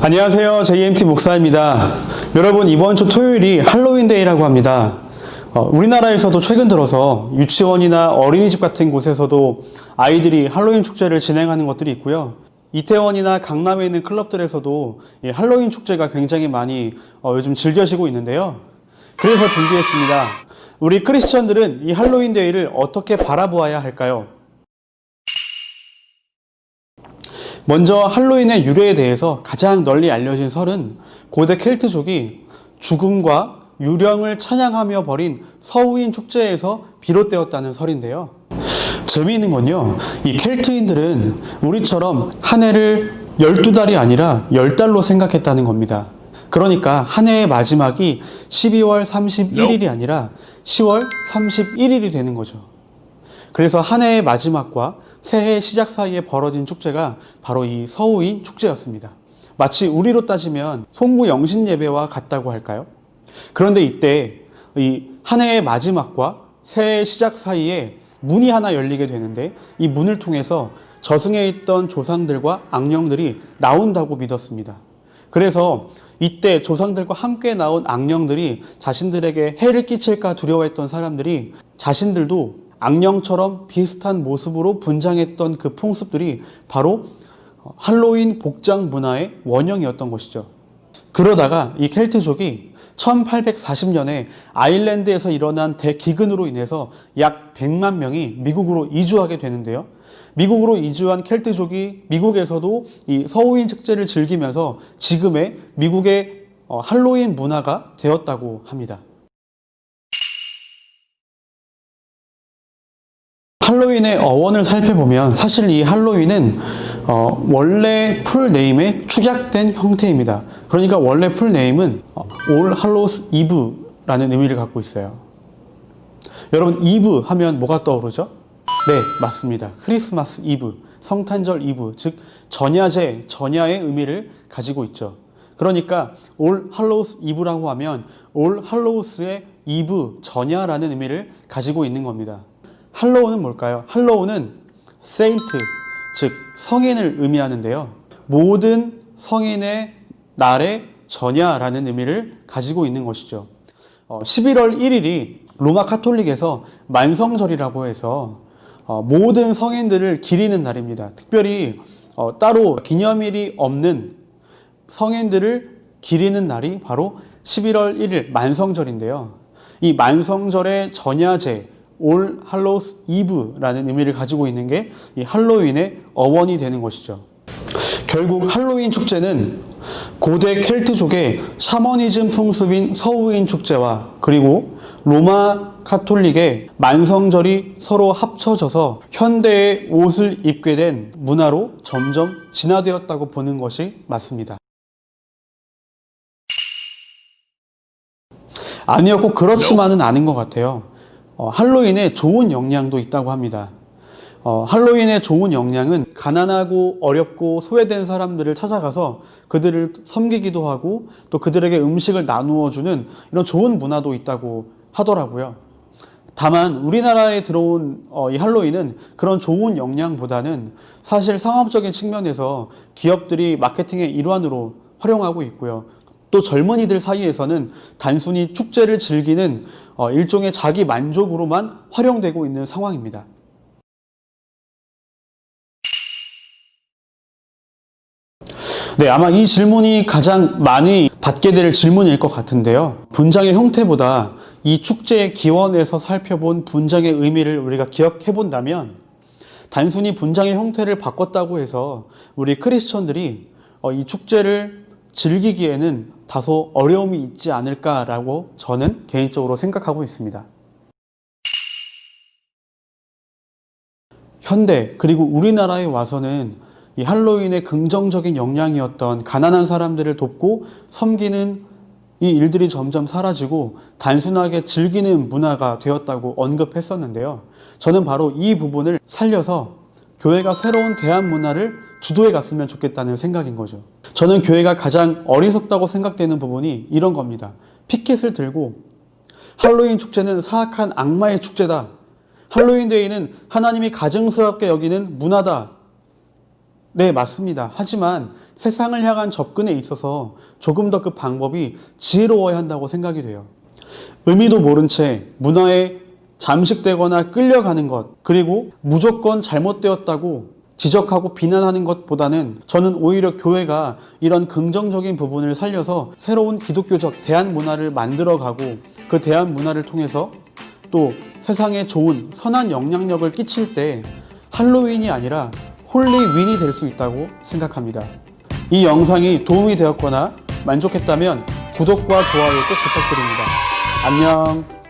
안녕하세요. JMT 목사입니다. 여러분, 이번 주 토요일이 할로윈데이라고 합니다. 우리나라에서도 최근 들어서 유치원이나 어린이집 같은 곳에서도 아이들이 할로윈 축제를 진행하는 것들이 있고요. 이태원이나 강남에 있는 클럽들에서도 이 할로윈 축제가 굉장히 많이 요즘 즐겨지고 있는데요. 그래서 준비했습니다. 우리 크리스천들은 이 할로윈데이를 어떻게 바라보아야 할까요? 먼저 할로윈의 유래에 대해서 가장 널리 알려진 설은 고대 켈트족이 죽음과 유령을 찬양하며 벌인 서우인 축제에서 비롯되었다는 설인데요. 재미있는 건요, 이 켈트인들은 우리처럼 한 해를 12달이 아니라 10달로 생각했다는 겁니다. 그러니까 한 해의 마지막이 12월 31일이 아니라 10월 31일이 되는 거죠. 그래서 한 해의 마지막과 새해 시작 사이에 벌어진 축제가 바로 이 서우인 축제였습니다. 마치 우리로 따지면 송구 영신 예배와 같다고 할까요? 그런데 이때 이 한 해의 마지막과 새해 시작 사이에 문이 하나 열리게 되는데, 이 문을 통해서 저승에 있던 조상들과 악령들이 나온다고 믿었습니다. 그래서 이때 조상들과 함께 나온 악령들이 자신들에게 해를 끼칠까 두려워했던 사람들이 자신들도 악령처럼 비슷한 모습으로 분장했던 그 풍습들이 바로 할로윈 복장 문화의 원형이었던 것이죠. 그러다가 이 켈트족이 1840년에 아일랜드에서 일어난 대기근으로 인해서 약 100만 명이 미국으로 이주하게 되는데요. 미국으로 이주한 켈트족이 미국에서도 이 서우인 축제를 즐기면서 지금의 미국의 할로윈 문화가 되었다고 합니다. 할로윈의 어원을 살펴보면 사실 이 할로윈은 원래 풀네임의 축약된 형태입니다. 그러니까 원래 풀네임은 All Hallows Eve라는 의미를 갖고 있어요. 여러분, 이브 하면 뭐가 떠오르죠? 네, 맞습니다. 크리스마스 이브, 성탄절 이브, 즉 전야제, 전야의 의미를 가지고 있죠. 그러니까 All Hallows Eve라고 하면 All Hallows의 이브, 전야라는 의미를 가지고 있는 겁니다. 할로우는 뭘까요? 할로우는 세인트, 즉 성인을 의미하는데요. 모든 성인의 날의 전야라는 의미를 가지고 있는 것이죠. 11월 1일이 로마 카톨릭에서 만성절이라고 해서 모든 성인들을 기리는 날입니다. 특별히 따로 기념일이 없는 성인들을 기리는 날이 바로 11월 1일 만성절인데요. 이 만성절의 전야제, All Hallows Eve라는 의미를 가지고 있는 게 이 할로윈의 어원이 되는 것이죠. 결국 할로윈 축제는 고대 켈트족의 샤머니즘 풍습인 서우인 축제와 그리고 로마 카톨릭의 만성절이 서로 합쳐져서 현대의 옷을 입게 된 문화로 점점 진화되었다고 보는 것이 맞습니다. 아니요, 꼭 그렇지만은 않은 것 같아요. 할로윈에 좋은 영향도 있다고 합니다. 할로윈의 좋은 영향은 가난하고 어렵고 소외된 사람들을 찾아가서 그들을 섬기기도 하고 또 그들에게 음식을 나누어 주는 이런 좋은 문화도 있다고 하더라고요. 다만 우리나라에 들어온 이 할로윈은 그런 좋은 영향보다는 사실 상업적인 측면에서 기업들이 마케팅의 일환으로 활용하고 있고요. 또 젊은이들 사이에서는 단순히 축제를 즐기는 일종의 자기 만족으로만 활용되고 있는 상황입니다. 네, 아마 이 질문이 가장 많이 받게 될 질문일 것 같은데요. 분장의 형태보다 이 축제의 기원에서 살펴본 분장의 의미를 우리가 기억해 본다면 단순히 분장의 형태를 바꿨다고 해서 우리 크리스천들이 이 축제를 즐기기에는 다소 어려움이 있지 않을까라고 저는 개인적으로 생각하고 있습니다. 현대 그리고 우리나라에 와서는 이 할로윈의 긍정적인 영향이었던 가난한 사람들을 돕고 섬기는 이 일들이 점점 사라지고 단순하게 즐기는 문화가 되었다고 언급했었는데요. 저는 바로 이 부분을 살려서 교회가 새로운 대한 문화를 주도해 갔으면 좋겠다는 생각인 거죠. 저는 교회가 가장 어리석다고 생각되는 부분이 이런 겁니다. 피켓을 들고 할로윈 축제는 사악한 악마의 축제다. 할로윈 데이는 하나님이 가증스럽게 여기는 문화다. 네, 맞습니다. 하지만 세상을 향한 접근에 있어서 조금 더 그 방법이 지혜로워야 한다고 생각이 돼요. 의미도 모른 채 문화에 잠식되거나 끌려가는 것, 그리고 무조건 잘못되었다고 지적하고 비난하는 것보다는 저는 오히려 교회가 이런 긍정적인 부분을 살려서 새로운 기독교적 대한 문화를 만들어가고 그 대한 문화를 통해서 또 세상에 좋은 선한 영향력을 끼칠 때 할로윈이 아니라 홀리윈이 될 수 있다고 생각합니다. 이 영상이 도움이 되었거나 만족했다면 구독과 좋아요 꼭 부탁드립니다. 안녕.